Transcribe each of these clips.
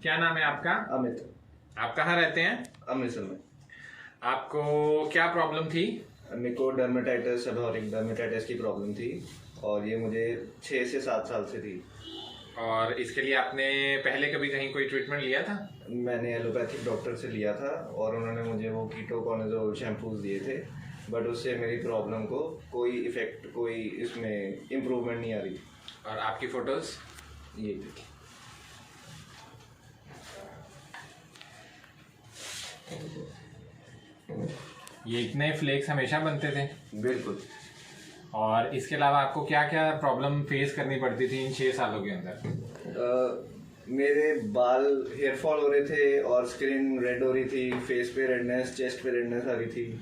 क्या नाम है आपका? अमित। आप कहाँ रहते हैं? अमृतसर में। आपको क्या प्रॉब्लम थी? मेरे को डर्मेटाइटिस, सेबोरिक डर्मेटाइटिस की प्रॉब्लम थी और ये मुझे 6 से 7 साल से थी। और इसके लिए आपने पहले कभी कहीं कोई ट्रीटमेंट लिया था? मैंने एलोपैथिक डॉक्टर से लिया था और उन्होंने मुझे वो कीटोकॉनाजोल शैम्पूज दिए थे, बट उससे मेरी प्रॉब्लम को कोई इफेक्ट, कोई इसमें इम्प्रूवमेंट नहीं आ रही। और आपकी फोटोज ये देखिए। ये इतने फ्लेक्स हमेशा बनते थे? बिल्कुल। और इसके अलावा आपको क्या क्या प्रॉब्लम फेस करनी पड़ती थी इन 6 सालों के अंदर? मेरे बाल हेयर फॉल हो रहे थे और स्किन रेड हो रही थी, फेस पे रेडनेस, चेस्ट पे रेडनेस आ रही थी।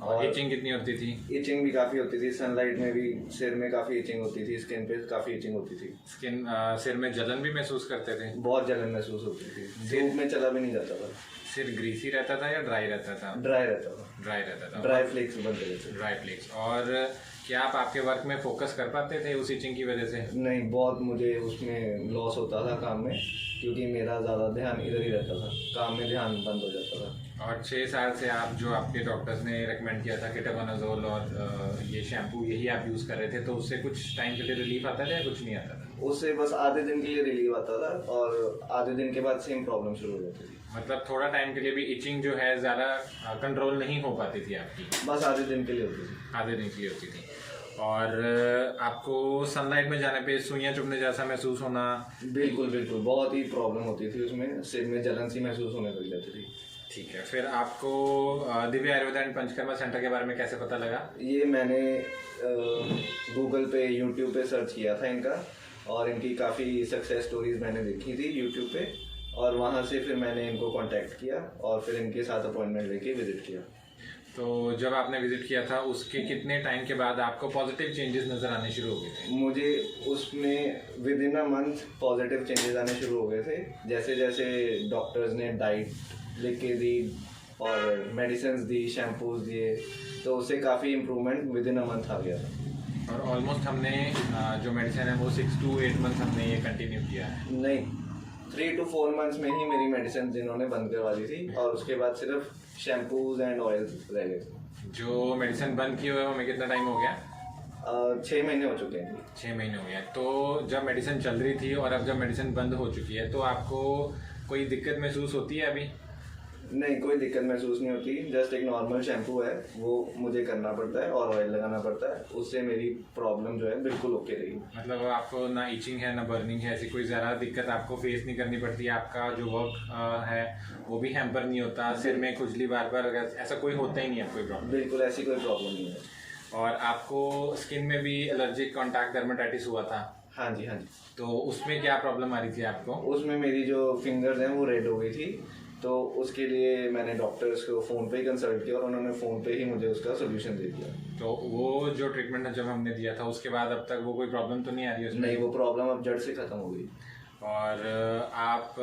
और इचिंग कितनी होती थी? इचिंग भी काफ़ी होती थी, सनलाइट में भी सिर में काफ़ी इचिंग होती थी, स्किन पे काफ़ी इचिंग होती थी। सिर में जलन भी महसूस करते थे? बहुत जलन महसूस होती थी, धूप में चला भी नहीं जाता था। सिर ग्रीसी रहता था या ड्राई रहता था? ड्राई रहता था। ड्राई रहता था। ड्राई फ्लेक्स बनते रहते थे। Dry flakes. और क्या आप आपके वर्क में फोकस कर पाते थे उस इचिंग की वजह से? नहीं, बहुत मुझे उसमें लॉस होता था काम में, क्योंकि मेरा ज़्यादा ध्यान इधर ही रहता था, काम में ध्यान बंद हो जाता था। और 6 साल से आप जो आपके डॉक्टर्स ने रेकमेंड किया था कीटोकॉनाजोल और ये शैम्पू, यही आप यूज़ कर रहे थे, तो उससे कुछ टाइम के लिए रिलीफ आता था या कुछ नहीं आता था? उससे बस आधे दिन के लिए रिलीव आता था और आधे दिन के बाद सेम प्रॉब्लम शुरू हो जाती थी। मतलब थोड़ा टाइम के लिए भी इचिंग जो है ज़्यादा कंट्रोल नहीं हो पाती थी आपकी? बस आधे दिन के लिए होती थी। आधे दिन के लिए होती थी। और आपको सनलाइट में जाने पे सुइयां चुभने जैसा महसूस होना? बिल्कुल बिल्कुल, बहुत ही प्रॉब्लम होती थी उसमें, सिर में जलन सी महसूस होने लग जाती थी। ठीक है, फिर आपको दिव्य आयुर्वेदा एंड पंचकर्मा सेंटर के बारे में कैसे पता लगा? ये मैंने गूगल पे, यूट्यूब पे सर्च किया था इनका, और इनकी काफ़ी सक्सेस स्टोरीज मैंने देखी थी यूट्यूब पे, और वहाँ से फिर मैंने इनको कांटेक्ट किया और फिर इनके साथ अपॉइंटमेंट लेके विजिट किया। तो जब आपने विजिट किया था उसके कितने टाइम के बाद आपको पॉजिटिव चेंजेस नज़र आने शुरू हो गए थे? मुझे उसमें with in a month positive changes आने शुरू हो गए थे। जैसे जैसे डॉक्टर्स ने डाइट लिख के दी और मेडिसिन दी, शैम्पूज दिए, तो उससे काफ़ी improvement within a month आ गया था। और ऑलमोस्ट हमने जो मेडिसिन है वो 6 to 8 मंथ हमने ये कंटिन्यू किया है? नहीं, 3 to 4 मंथ्स में ही मेरी मेडिसिन जिन्होंने बंद करवा दी थी, और उसके बाद सिर्फ शैम्पूज एंड ऑयल रह गए थे। जो मेडिसिन बंद की हुई है हमें कितना टाइम हो गया? 6 महीने हो चुके हैं। 6 महीने हो गया। तो जब मेडिसिन चल रही थी और अब जब मेडिसिन बंद हो चुकी है, तो आपको कोई दिक्कत महसूस होती है अभी? नहीं, कोई दिक्कत महसूस नहीं होती। जस्ट एक नॉर्मल शैम्पू है, वो मुझे करना पड़ता है और ऑयल लगाना पड़ता है, उससे मेरी प्रॉब्लम जो है बिल्कुल ओके रही। मतलब आपको ना इचिंग है ना बर्निंग है, ऐसी कोई ज़्यादा दिक्कत आपको फेस नहीं करनी पड़ती? आपका जो वर्क है वो भी हैम्पर नहीं होता? सिर में खुजली बार बार ऐसा कोई होता ही नहीं है कोई प्रॉब्लम? बिल्कुल ऐसी कोई प्रॉब्लम नहीं है। और आपको स्किन में भी एलर्जिक कॉन्टैक्ट डर्मेटाइटिस हुआ था? हाँ जी, हाँ जी। तो उसमें क्या प्रॉब्लम आ रही थी आपको? उसमें मेरी जो फिंगर्स हैं वो रेड हो गई थी, तो उसके लिए मैंने डॉक्टर्स को फ़ोन पे ही कंसल्ट किया और उन्होंने फ़ोन पे ही मुझे उसका सोल्यूशन दे दिया। तो वो जो ट्रीटमेंट जब हमने दिया था उसके बाद अब तक वो कोई प्रॉब्लम तो नहीं आ रही है उसमें? नहीं, वो प्रॉब्लम अब जड़ से ख़त्म हो गई। और आप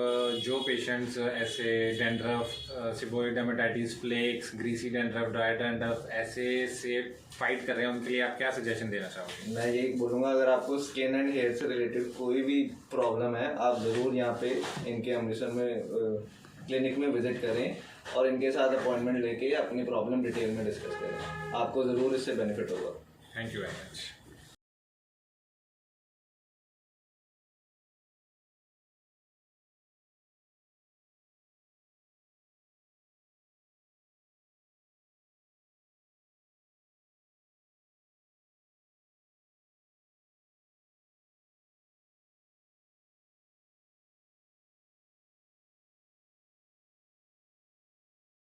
जो पेशेंट्स ऐसे dandruff, seborrheic dermatitis, flakes, greasy dandruff, dry dandruff ऐसे से फाइट कर रहे हैं, उनके लिए आप क्या सजेशन देना चाहोगे? मैं यही बोलूँगा, अगर आपको स्किन एंड हेयर से रिलेटेड कोई भी प्रॉब्लम है, आप ज़रूर यहाँ पे इनके अमृतसर में क्लिनिक में विजिट करें और इनके साथ अपॉइंटमेंट लेके अपनी प्रॉब्लम डिटेल में डिस्कस करें। आपको ज़रूर इससे बेनिफिट होगा। Thank you very much.